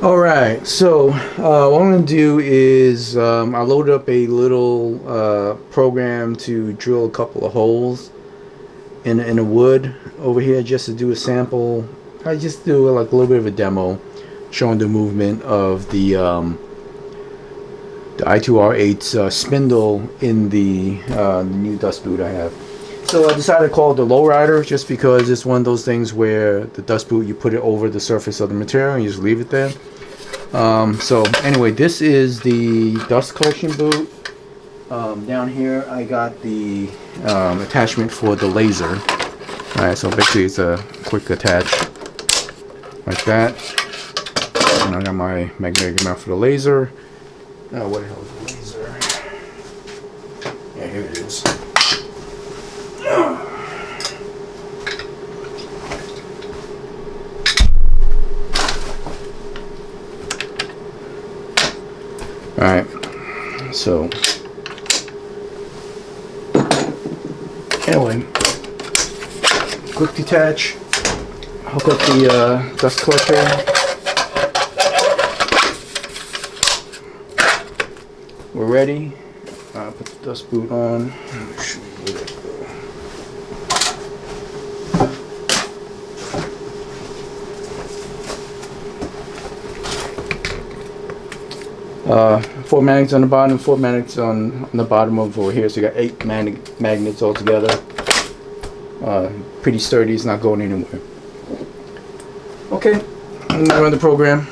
Alright, so what I'm going to do is I loaded up a little program to drill a couple of holes in the wood over here just to do a sample. I just do like a little bit of a demo showing the movement of the i2R8's spindle in the new dust boot I have. So I decided to call it the LowRider just because it's one of those things where the dust boot, you put it over the surface of the material and you just leave it there. So anyway, this is the dust collection boot. Down here I got the attachment for the laser. Alright, so basically it's a quick attach like that. And I got my magnetic mount for the laser. Oh, what the hell is the laser? Yeah, here it is. Alright, so anyway, quick detach, hook up the dust collector. We're ready. Put the dust boot on. Four magnets on the bottom, four magnets on the bottom of over here. So you got 8 magnets altogether. Pretty sturdy, it's not going anywhere. Okay, I'm gonna run the program.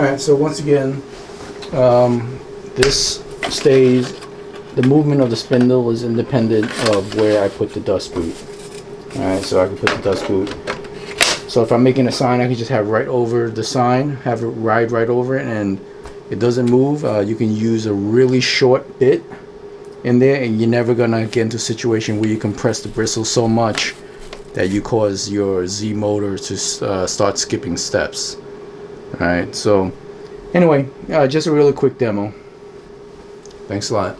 Alright, so once again, this stays, the movement of the spindle is independent of where I put the dust boot. Alright, so I can put the dust boot. So if I'm making a sign, I can just have right over the sign, have it ride right over it, and it doesn't move. You can use a really short bit in there, and you're never gonna get into a situation where you compress the bristle so much that you cause your Z motor to start skipping steps. Alright, so anyway, just a really quick demo. Thanks a lot.